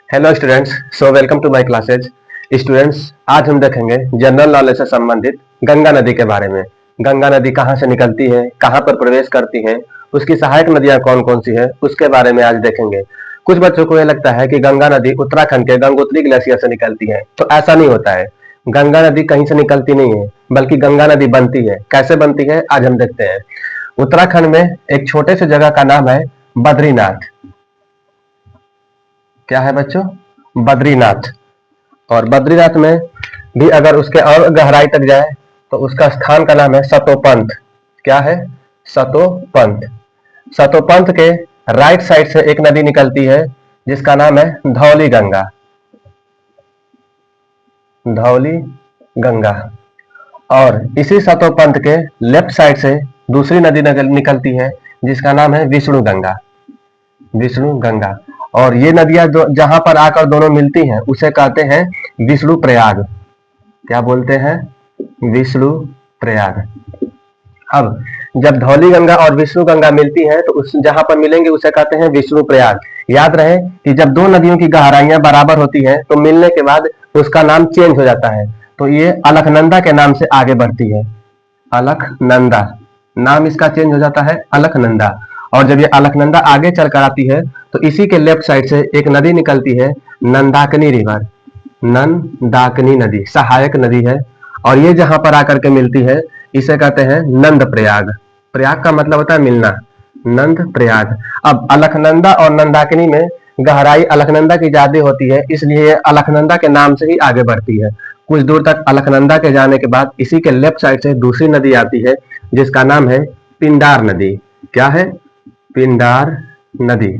Hello students, so welcome to my classes. Students, आज हम देखेंगे जनरल नॉलेज से संबंधित गंगा नदी के बारे में। गंगा नदी कहाँ से निकलती है, कहाँ पर प्रवेश करती है, उसकी सहायक नदियां कौन कौन सी है, उसके बारे में आज देखेंगे। कुछ बच्चों को यह लगता है कि गंगा नदी उत्तराखंड के गंगोत्री ग्लेशियर से निकलती है, तो ऐसा नहीं होता है। गंगा नदी कहीं से निकलती नहीं है, बल्कि गंगा नदी बनती है। कैसे बनती है आज हम देखते हैं। उत्तराखंड में एक छोटे से जगह का नाम है बद्रीनाथ। क्या है बच्चों? बद्रीनाथ। और बद्रीनाथ में भी अगर उसके और गहराई तक जाए तो उसका स्थान का नाम है सतोपंथ। क्या है? सतोपंथ। सतोपंथ के राइट साइड से एक नदी निकलती है जिसका नाम है धौली गंगा। धौली गंगा। और इसी सतोपंथ के लेफ्ट साइड से दूसरी नदी निकलती है जिसका नाम है विष्णु गंगा। विष्णु गंगा। और ये नदियां जो जहां पर आकर दोनों मिलती हैं उसे कहते हैं विष्णु प्रयाग। क्या बोलते हैं? विष्णु प्रयाग। अब जब धौली गंगा और विष्णु गंगा मिलती हैं तो उस जहां पर मिलेंगे उसे कहते हैं विष्णु प्रयाग। याद रहे कि जब दो नदियों की गहराइयां बराबर होती हैं तो मिलने के बाद उसका नाम चेंज हो जाता है। तो ये अलकनंदा के नाम से आगे बढ़ती है। अलकनंदा नाम इसका चेंज हो जाता है, अलकनंदा। और जब ये अलकनंदा आगे चल कर आती है तो इसी के लेफ्ट साइड से एक नदी निकलती है, नंदाकिनी रिवर। नंदाकिनी नदी सहायक नदी है। और ये जहां पर आकर के मिलती है इसे कहते हैं नंद प्रयाग। प्रयाग का मतलब होता है मिलना। नंद प्रयाग। अब अलकनंदा और नंदाकिनी में गहराई अलकनंदा की ज्यादा होती है, इसलिए अलकनंदा के नाम से ही आगे बढ़ती है। कुछ दूर तक अलकनंदा के जाने के बाद इसी के लेफ्ट साइड से दूसरी नदी आती है जिसका नाम है पिंडार नदी। क्या है? पिंडार नदी।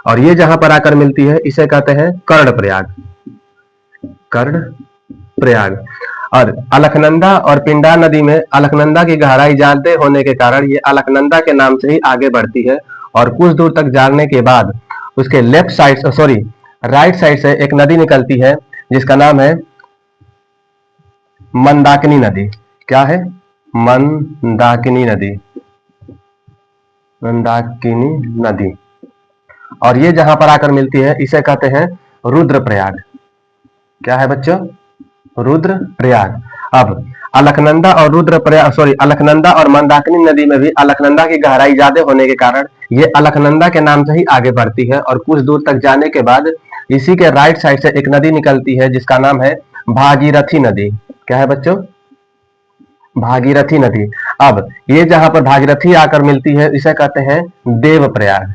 और ये जहां पर आकर मिलती है इसे कहते हैं कर्ण प्रयाग। कर्ण प्रयाग। और अलकनंदा और पिंडार नदी में अलकनंदा की गहराई ज्यादा होने के कारण ये अलकनंदा के नाम से ही आगे बढ़ती है। और कुछ दूर तक जाने के बाद उसके left side sorry right side से एक नदी निकलती है जिसका नाम है मंदाकिनी नदी। क्या है? मंदाकिनी नदी। मंदाकिनी नदी। और ये जहां पर आकर मिलती है इसे कहते हैं रुद्रप्रयाग। क्या है बच्चों? रुद्रप्रयाग। अब अलकनंदा और अलकनंदा और मंदाकिनी नदी में भी अलकनंदा की गहराई ज्यादा होने के कारण ये अलकनंदा के नाम से ही आगे बढ़ती है। और कुछ दूर तक जाने के बाद इसी के राइट साइड से एक नदी निकलती है जिसका नाम है भागीरथी नदी। क्या है बच्चों? भागीरथी नदी। अब ये जहां पर भागीरथी आकर मिलती है इसे कहते हैं देवप्रयाग।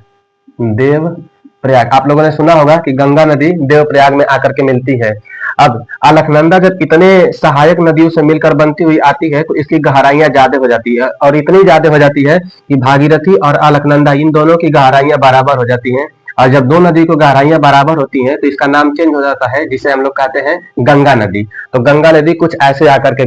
देवप्रयाग। आप लोगों ने सुना होगा कि गंगा नदी देवप्रयाग में आकर के मिलती है। अब अलकनंदा जब इतने सहायक नदियों से मिलकर बनती हुई आती है तो इसकी गहराइयां ज्यादा हो जाती है, और इतनी ज्यादा हो जाती है कि भागीरथी और अलकनंदा इन दोनों की गहराइयां बराबर हो जाती हैं। और जब दो नदी को गहराइयां बराबर होती हैं तो इसका नाम चेंज हो जाता है, जिसे हम लोग कहते हैं गंगा नदी। तो गंगा नदी कुछ ऐसे आकर के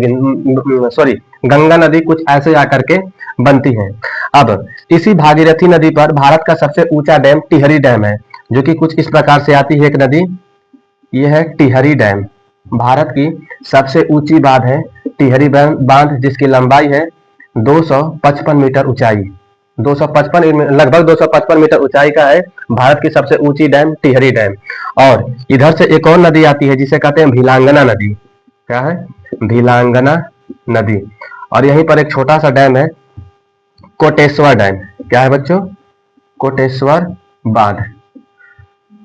गंगा नदी कुछ ऐसे आकर के बनती है। अब इसी भागीरथी नदी पर भारत का सबसे ऊंचा डैम टिहरी डैम है, जो कि कुछ इस प्रकार से आती है एक नदी। यह है टिहरी डैम। भारत की सबसे ऊंची बांध है टिहरी बांध, जिसकी लंबाई है 255 मीटर ऊंचाई। 255 लगभग 255 मीटर ऊंचाई का है भारत की सबसे ऊंची डैम टिहरी डैम। और इधर से एक और नदी आती है जिसे कहते हैं भीलांगना नदी। क्या है? भीलांगना नदी। और यहीं पर एक छोटा सा डैम है कोटेश्वर डैम। क्या है बच्चों? कोटेश्वर बांध।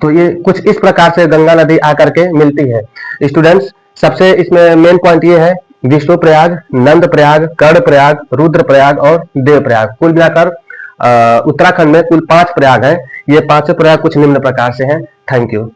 तो ये कुछ इस प्रकार से गंगा नदी आकर के मिलती है। स्टूडेंट्स, सबसे इसमें मेन पॉइंट ये है विष्णु प्रयाग, नंद प्रयाग, कर्ण प्रयाग, रुद्र प्रयाग और देव प्रयाग। कुल मिलाकर उत्तराखंड में कुल 5 प्रयाग है। ये 5 प्रयाग कुछ निम्न प्रकार से हैं। Thank you.